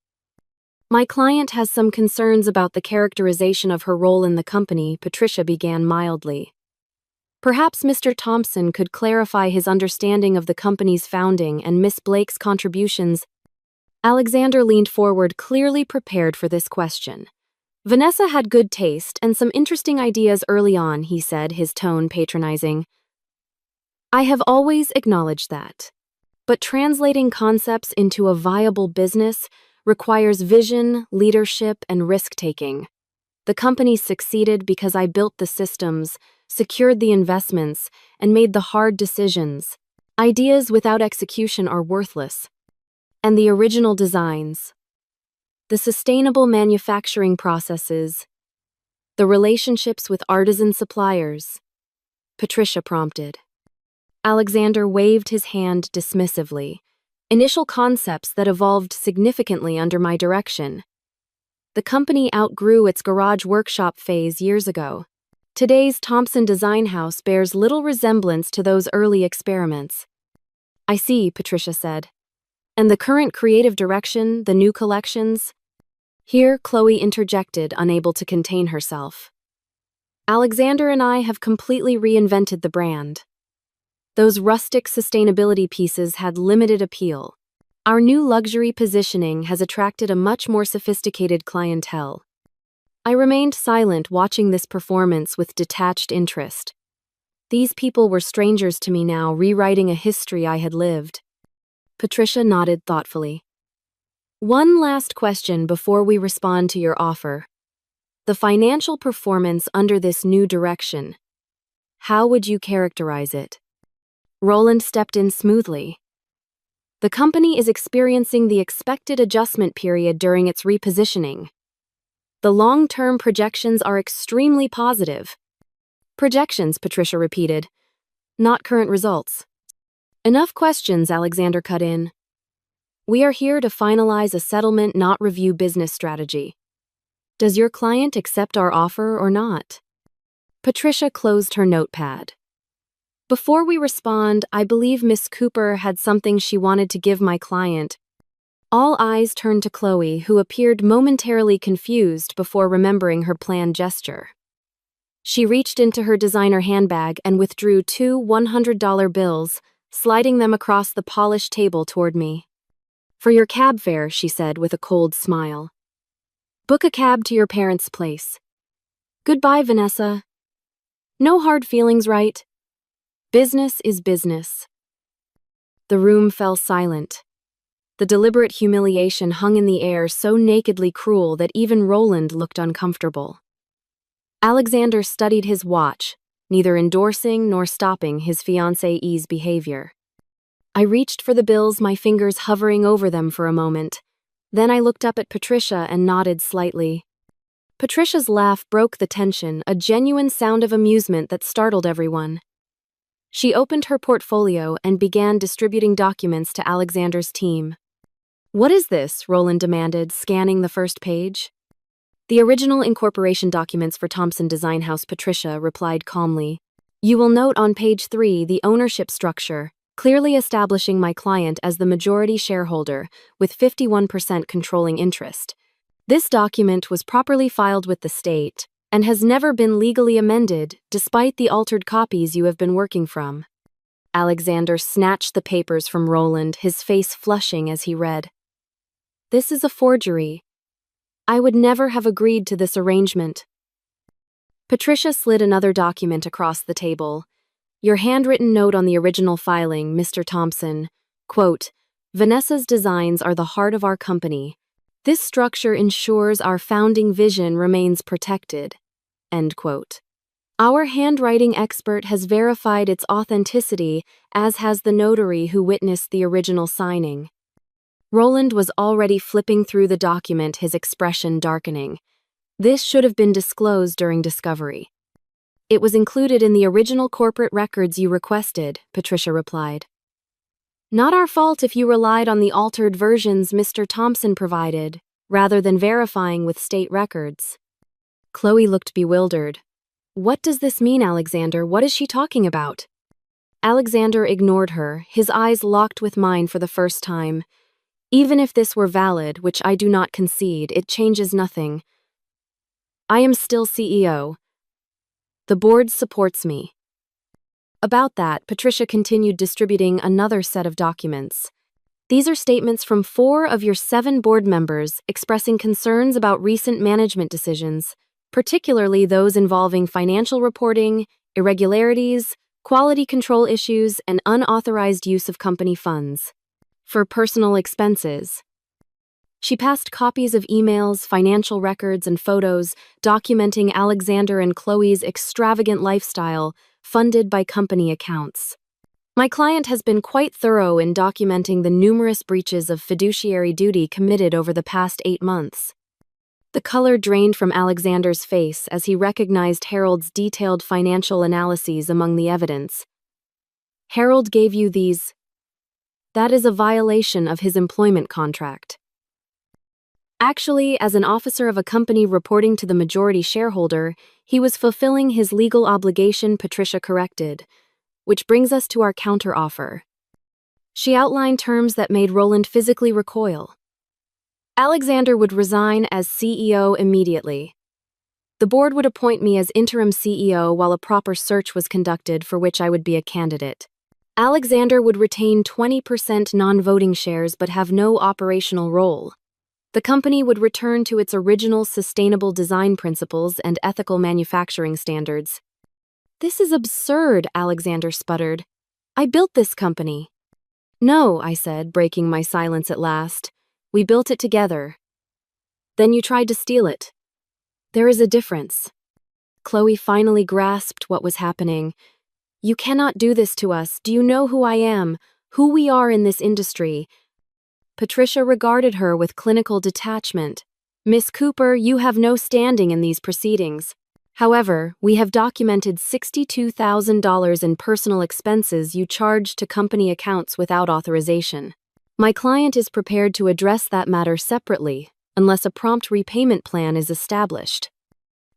My client has some concerns about the characterization of her role in the company, Patricia began mildly. Perhaps Mr. Thompson could clarify his understanding of the company's founding and Miss Blake's contributions. Alexander leaned forward, clearly prepared for this question. Vanessa had good taste and some interesting ideas early on, he said, his tone patronizing. I have always acknowledged that. But translating concepts into a viable business requires vision, leadership, and risk-taking. The company succeeded because I built the systems, secured the investments, and made the hard decisions. Ideas without execution are worthless. And the original designs, the sustainable manufacturing processes, the relationships with artisan suppliers, Patricia prompted. Alexander waved his hand dismissively. Initial concepts that evolved significantly under my direction. The company outgrew its garage workshop phase years ago. Today's Thompson Design House bears little resemblance to those early experiments. I see, Patricia said. And the current creative direction, the new collections? Here, Chloe interjected, unable to contain herself. Alexander and I have completely reinvented the brand. Those rustic sustainability pieces had limited appeal. Our new luxury positioning has attracted a much more sophisticated clientele. I remained silent, watching this performance with detached interest. These people were strangers to me now, rewriting a history I had lived. Patricia nodded thoughtfully. One last question before we respond to your offer. The financial performance under this new direction. How would you characterize it? Roland stepped in smoothly. The company is experiencing the expected adjustment period during its repositioning. The long-term projections are extremely positive. Projections, Patricia repeated, not current results. Enough questions, Alexander cut in. We are here to finalize a settlement, not review business strategy. Does your client accept our offer or not? Patricia closed her notepad. Before we respond, I believe Miss Cooper had something she wanted to give my client. All eyes turned to Chloe, who appeared momentarily confused before remembering her planned gesture. She reached into her designer handbag and withdrew 2 $100 bills, sliding them across the polished table toward me. For your cab fare, she said with a cold smile. Book a cab to your parents' place. Goodbye, Vanessa. No hard feelings, right? Business is business. The room fell silent. The deliberate humiliation hung in the air, so nakedly cruel that even Roland looked uncomfortable. Alexander studied his watch, neither endorsing nor stopping his fiancée's behavior. I reached for the bills, my fingers hovering over them for a moment. Then I looked up at Patricia and nodded slightly. Patricia's laugh broke the tension, a genuine sound of amusement that startled everyone. She opened her portfolio and began distributing documents to Alexander's team. "What is this?" Roland demanded, scanning the first page. "The original incorporation documents for Thompson Design House," Patricia replied calmly. "You will note on page 3 the ownership structure, clearly establishing my client as the majority shareholder, with 51% controlling interest. This document was properly filed with the state and has never been legally amended, despite the altered copies you have been working from." Alexander snatched the papers from Roland, his face flushing as he read. "This is a forgery. I would never have agreed to this arrangement." Patricia slid another document across the table. "Your handwritten note on the original filing, Mr. Thompson. Quote, Vanessa's designs are the heart of our company. This structure ensures our founding vision remains protected." End quote. "Our handwriting expert has verified its authenticity, as has the notary who witnessed the original signing." Roland was already flipping through the document, his expression darkening. "This should have been disclosed during discovery." "It was included in the original corporate records you requested," Patricia replied. "Not our fault if you relied on the altered versions Mr. Thompson provided, rather than verifying with state records." Chloe looked bewildered. "What does this mean, Alexander? What is she talking about?" Alexander ignored her, his eyes locked with mine for the first time. "Even if this were valid, which I do not concede, it changes nothing. I am still CEO. The board supports me." About that, Patricia continued distributing another set of documents. "These are statements from 4 of your 7 board members expressing concerns about recent management decisions, particularly those involving financial reporting, irregularities, quality control issues, and unauthorized use of company funds for personal expenses." She passed copies of emails, financial records, and photos documenting Alexander and Chloe's extravagant lifestyle funded by company accounts. "My client has been quite thorough in documenting the numerous breaches of fiduciary duty committed over the past 8 months." The color drained from Alexander's face as he recognized Harold's detailed financial analyses among the evidence. "Harold gave you these. That is a violation of his employment contract." Actually, as an officer of a company reporting to the majority shareholder, he was fulfilling his legal obligation, Patricia corrected, which brings us to our counteroffer. She outlined terms that made Roland physically recoil. Alexander would resign as CEO immediately. The board would appoint me as interim CEO while a proper search was conducted for which I would be a candidate. Alexander would retain 20% non-voting shares but have no operational role. The company would return to its original sustainable design principles and ethical manufacturing standards. "This is absurd," Alexander sputtered. "I built this company." "No," I said, breaking my silence at last. "We built it together. Then you tried to steal it. There is a difference." Chloe finally grasped what was happening. "You cannot do this to us. Do you know who I am, who we are in this industry?" Patricia regarded her with clinical detachment. "Miss Cooper, you have no standing in these proceedings. However, we have documented $62,000 in personal expenses you charged to company accounts without authorization. My client is prepared to address that matter separately, unless a prompt repayment plan is established."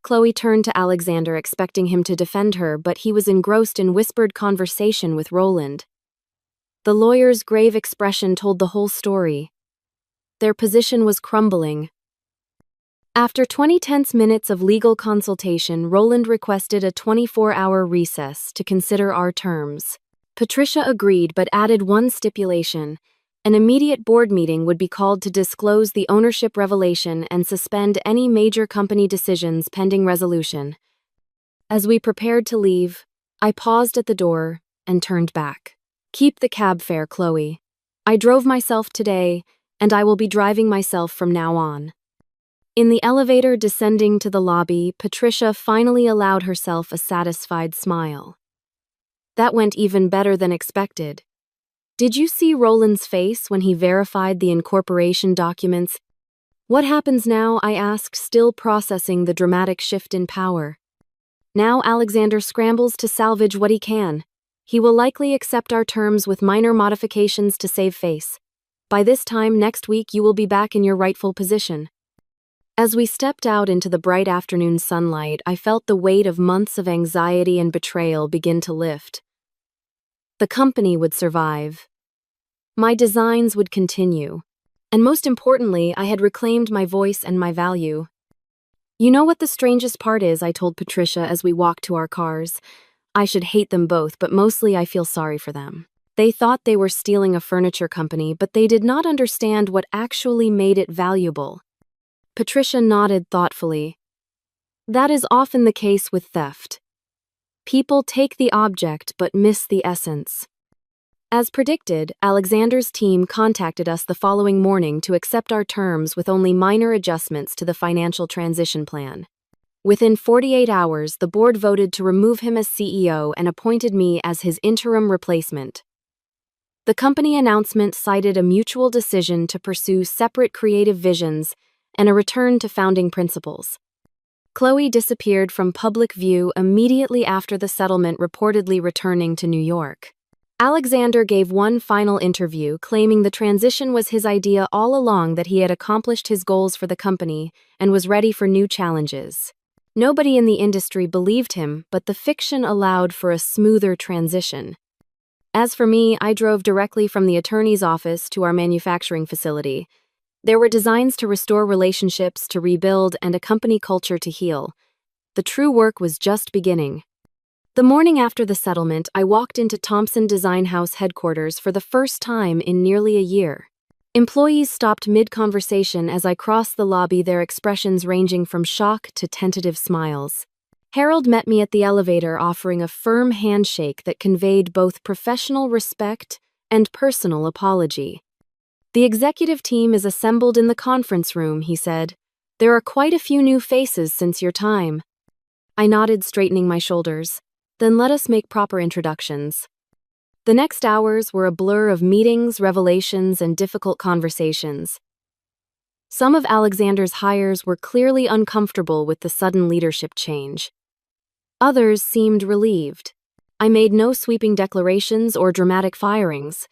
Chloe turned to Alexander, expecting him to defend her, but he was engrossed in whispered conversation with Roland. The lawyer's grave expression told the whole story. Their position was crumbling. After 20 tense minutes of legal consultation, Roland requested a 24-hour recess to consider our terms. Patricia agreed but added one stipulation. An immediate board meeting would be called to disclose the ownership revelation and suspend any major company decisions pending resolution. As we prepared to leave, I paused at the door and turned back. "Keep the cab fare, Chloe. I drove myself today, and I will be driving myself from now on." In the elevator descending to the lobby, Patricia finally allowed herself a satisfied smile. "That went even better than expected. Did you see Roland's face when he verified the incorporation documents?" "What happens now?" I asked, still processing the dramatic shift in power. "Now Alexander scrambles to salvage what he can. He will likely accept our terms with minor modifications to save face. By this time next week, you will be back in your rightful position." As we stepped out into the bright afternoon sunlight, I felt the weight of months of anxiety and betrayal begin to lift. The company would survive. My designs would continue. And most importantly, I had reclaimed my voice and my value. "You know what the strangest part is?" I told Patricia as we walked to our cars. "I should hate them both, but mostly I feel sorry for them. They thought they were stealing a furniture company, but they did not understand what actually made it valuable." Patricia nodded thoughtfully. "That is often the case with theft. People take the object but miss the essence." As predicted, Alexander's team contacted us the following morning to accept our terms with only minor adjustments to the financial transition plan. Within 48 hours, the board voted to remove him as CEO and appointed me as his interim replacement. The company announcement cited a mutual decision to pursue separate creative visions and a return to founding principles. Chloe disappeared from public view immediately after the settlement, reportedly returning to New York. Alexander gave one final interview, claiming the transition was his idea all along, that he had accomplished his goals for the company and was ready for new challenges. Nobody in the industry believed him, but the fiction allowed for a smoother transition. As for me, I drove directly from the attorney's office to our manufacturing facility. There were designs to restore relationships, to rebuild, and a company culture to heal. The true work was just beginning. The morning after the settlement, I walked into Thompson Design House headquarters for the first time in nearly a year. Employees stopped mid-conversation as I crossed the lobby, their expressions ranging from shock to tentative smiles. Harold met me at the elevator, offering a firm handshake that conveyed both professional respect and personal apology. "The executive team is assembled in the conference room," he said. "There are quite a few new faces since your time." I nodded, straightening my shoulders. "Then let us make proper introductions." The next hours were a blur of meetings, revelations, and difficult conversations. Some of Alexander's hires were clearly uncomfortable with the sudden leadership change. Others seemed relieved. I made no sweeping declarations or dramatic firings.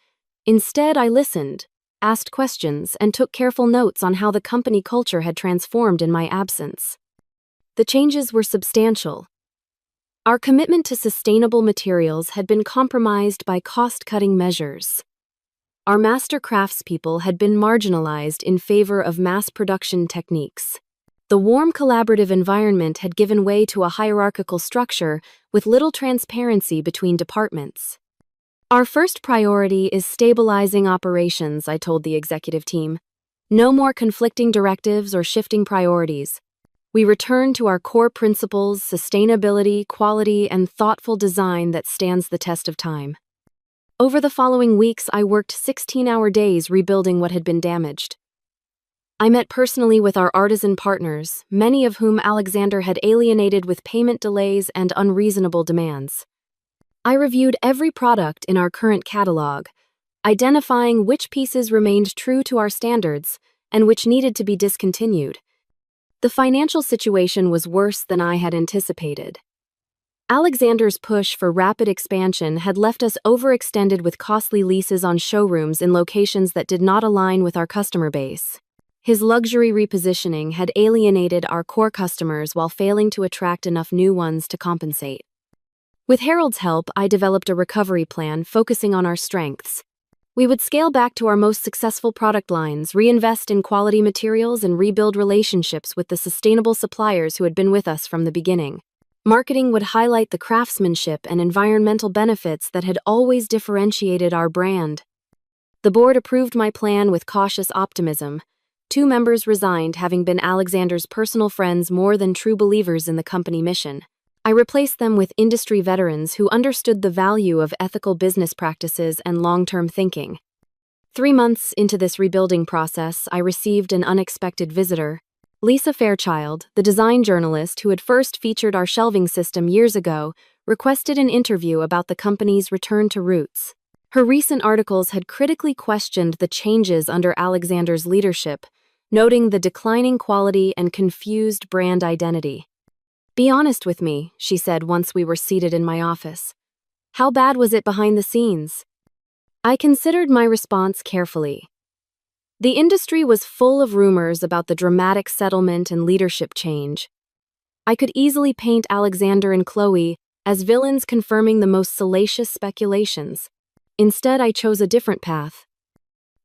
Instead, I listened, asked questions, and took careful notes on how the company culture had transformed in my absence. The changes were substantial. Our commitment to sustainable materials had been compromised by cost-cutting measures. Our master craftspeople had been marginalized in favor of mass production techniques. The warm collaborative environment had given way to a hierarchical structure with little transparency between departments. "Our first priority is stabilizing operations," I told the executive team. "No more conflicting directives or shifting priorities. We return to our core principles: sustainability, quality, and thoughtful design that stands the test of time." Over the following weeks, I worked 16-hour days rebuilding what had been damaged. I met personally with our artisan partners, many of whom Alexander had alienated with payment delays and unreasonable demands. I reviewed every product in our current catalog, identifying which pieces remained true to our standards and which needed to be discontinued. The financial situation was worse than I had anticipated. Alexander's push for rapid expansion had left us overextended with costly leases on showrooms in locations that did not align with our customer base. His luxury repositioning had alienated our core customers while failing to attract enough new ones to compensate. With Harold's help, I developed a recovery plan focusing on our strengths. We would scale back to our most successful product lines, reinvest in quality materials, and rebuild relationships with the sustainable suppliers who had been with us from the beginning. Marketing would highlight the craftsmanship and environmental benefits that had always differentiated our brand. The board approved my plan with cautious optimism. 2 members resigned, having been Alexander's personal friends more than true believers in the company mission. I replaced them with industry veterans who understood the value of ethical business practices and long-term thinking. 3 months into this rebuilding process, I received an unexpected visitor. Lisa Fairchild, the design journalist who had first featured our shelving system years ago, requested an interview about the company's return to roots. Her recent articles had critically questioned the changes under Alexander's leadership, noting the declining quality and confused brand identity. "Be honest with me," she said once we were seated in my office. How bad was it behind the scenes? I considered my response carefully. The industry was full of rumors about the dramatic settlement and leadership change. I could easily paint Alexander and Chloe as villains confirming the most salacious speculations. Instead, I chose a different path.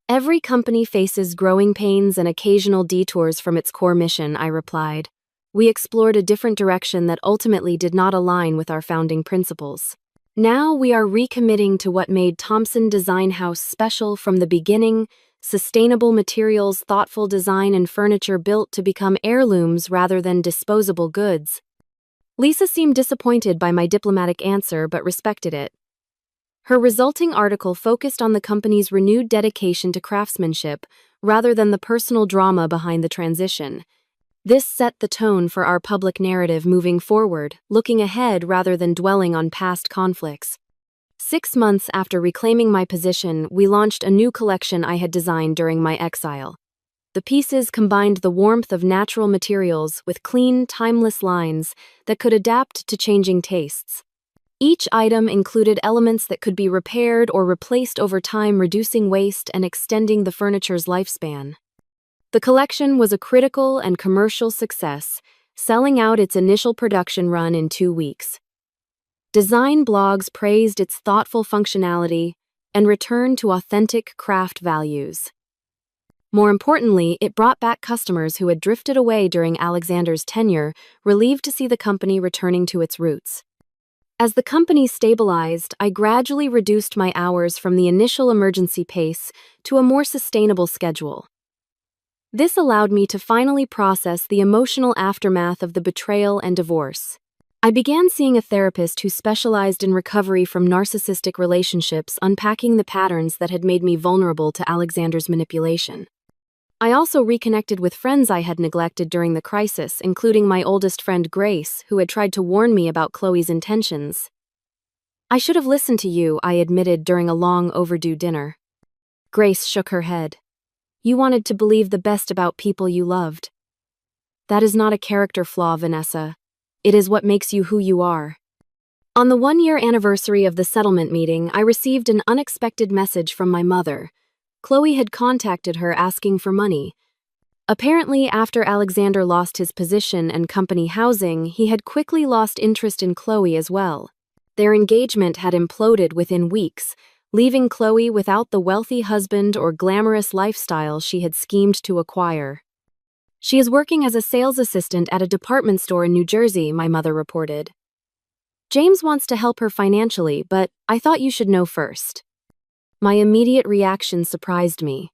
Every company faces growing pains and occasional detours from its core mission, I replied. We explored a different direction that ultimately did not align with our founding principles. Now we are recommitting to what made Thompson Design House special from the beginning: sustainable materials, thoughtful design, and furniture built to become heirlooms rather than disposable goods. Lisa seemed disappointed by my diplomatic answer but respected it. Her resulting article focused on the company's renewed dedication to craftsmanship rather than the personal drama behind the transition. This set the tone for our public narrative moving forward, looking ahead rather than dwelling on past conflicts. 6 months after reclaiming my position, we launched a new collection I had designed during my exile. The pieces combined the warmth of natural materials with clean, timeless lines that could adapt to changing tastes. Each item included elements that could be repaired or replaced over time, reducing waste and extending the furniture's lifespan. The collection was a critical and commercial success, selling out its initial production run in 2 weeks. Design blogs praised its thoughtful functionality and returned to authentic craft values. More importantly, it brought back customers who had drifted away during Alexander's tenure, relieved to see the company returning to its roots. As the company stabilized, I gradually reduced my hours from the initial emergency pace to a more sustainable schedule. This allowed me to finally process the emotional aftermath of the betrayal and divorce. I began seeing a therapist who specialized in recovery from narcissistic relationships, unpacking the patterns that had made me vulnerable to Alexander's manipulation. I also reconnected with friends I had neglected during the crisis, including my oldest friend Grace, who had tried to warn me about Chloe's intentions. I should have listened to you, I admitted during a long overdue dinner. Grace shook her head. You wanted to believe the best about people you loved. That is not a character flaw, Vanessa. It is what makes you who you are. On the 1-year anniversary of the settlement meeting, I received an unexpected message from my mother. Chloe had contacted her asking for money. Apparently, after Alexander lost his position and company housing, he had quickly lost interest in Chloe as well. Their engagement had imploded within weeks, leaving Chloe without the wealthy husband or glamorous lifestyle she had schemed to acquire. She is working as a sales assistant at a department store in New Jersey, my mother reported. James wants to help her financially, but I thought you should know first. My immediate reaction surprised me.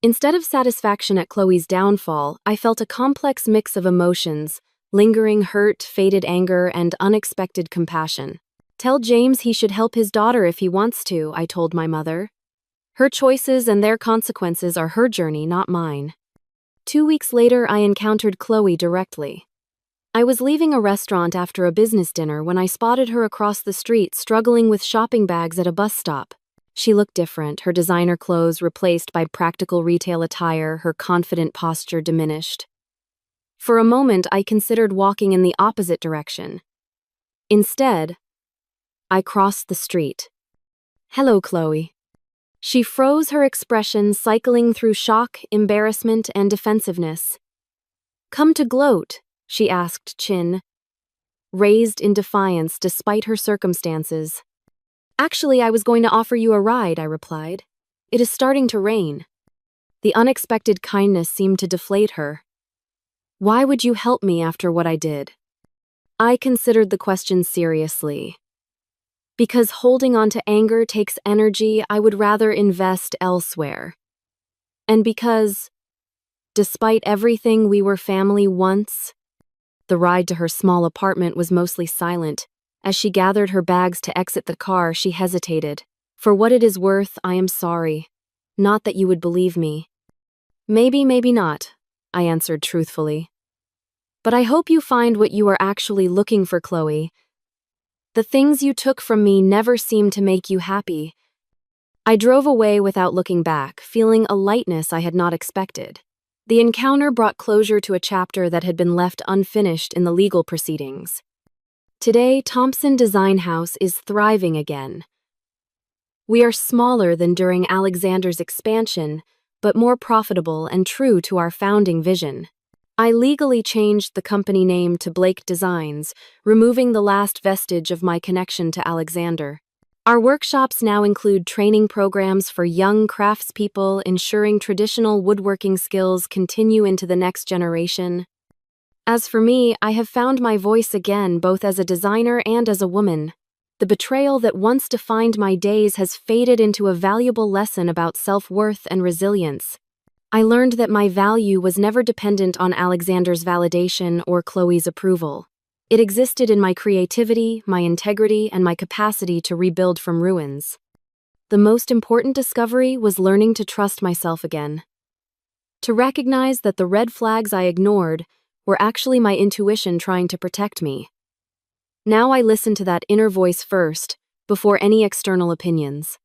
Instead of satisfaction at Chloe's downfall, I felt a complex mix of emotions: lingering hurt, faded anger, and unexpected compassion. Tell James he should help his daughter if he wants to, I told my mother. Her choices and their consequences are her journey, not mine. 2 weeks later, I encountered Chloe directly. I was leaving a restaurant after a business dinner when I spotted her across the street struggling with shopping bags at a bus stop. She looked different, her designer clothes replaced by practical retail attire, her confident posture diminished. For a moment, I considered walking in the opposite direction. Instead, I crossed the street. Hello, Chloe. She froze, her expression cycling through shock, embarrassment, and defensiveness. Come to gloat, she asked, chin raised in defiance despite her circumstances. Actually, I was going to offer you a ride, I replied. It is starting to rain. The unexpected kindness seemed to deflate her. Why would you help me after what I did? I considered the question seriously. Because holding on to anger takes energy, I would rather invest elsewhere. And because, despite everything, we were family once. The ride to her small apartment was mostly silent. As she gathered her bags to exit the car, she hesitated. For what it is worth, I am sorry. Not that you would believe me. Maybe, maybe not, I answered truthfully. But I hope you find what you are actually looking for, Chloe. The things you took from me never seemed to make you happy. I drove away without looking back, feeling a lightness I had not expected. The encounter brought closure to a chapter that had been left unfinished in the legal proceedings. Today, Thompson Design House is thriving again. We are smaller than during Alexander's expansion, but more profitable and true to our founding vision. I legally changed the company name to Blake Designs, removing the last vestige of my connection to Alexander. Our workshops now include training programs for young craftspeople, ensuring traditional woodworking skills continue into the next generation. As for me, I have found my voice again, both as a designer and as a woman. The betrayal that once defined my days has faded into a valuable lesson about self-worth and resilience. I learned that my value was never dependent on Alexander's validation or Chloe's approval. It existed in my creativity, my integrity, and my capacity to rebuild from ruins. The most important discovery was learning to trust myself again. To recognize that the red flags I ignored were actually my intuition trying to protect me. Now I listen to that inner voice first, before any external opinions.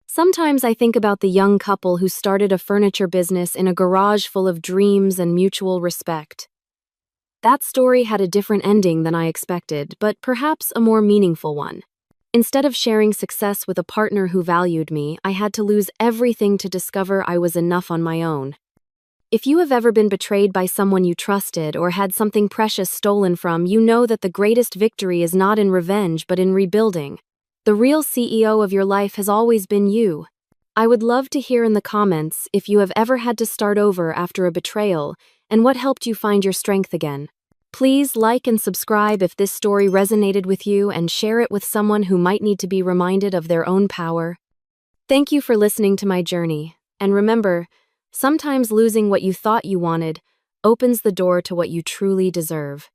Sometimes I think about the young couple who started a furniture business in a garage full of dreams and mutual respect. That story had a different ending than I expected, but perhaps a more meaningful one. Instead of sharing success with a partner who valued me, I had to lose everything to discover I was enough on my own. If you have ever been betrayed by someone you trusted or had something precious stolen from, you know that the greatest victory is not in revenge but in rebuilding. The real CEO of your life has always been you. I would love to hear in the comments if you have ever had to start over after a betrayal and what helped you find your strength again. Please like and subscribe if this story resonated with you and share it with someone who might need to be reminded of their own power. Thank you for listening to my journey, and remember, sometimes losing what you thought you wanted opens the door to what you truly deserve.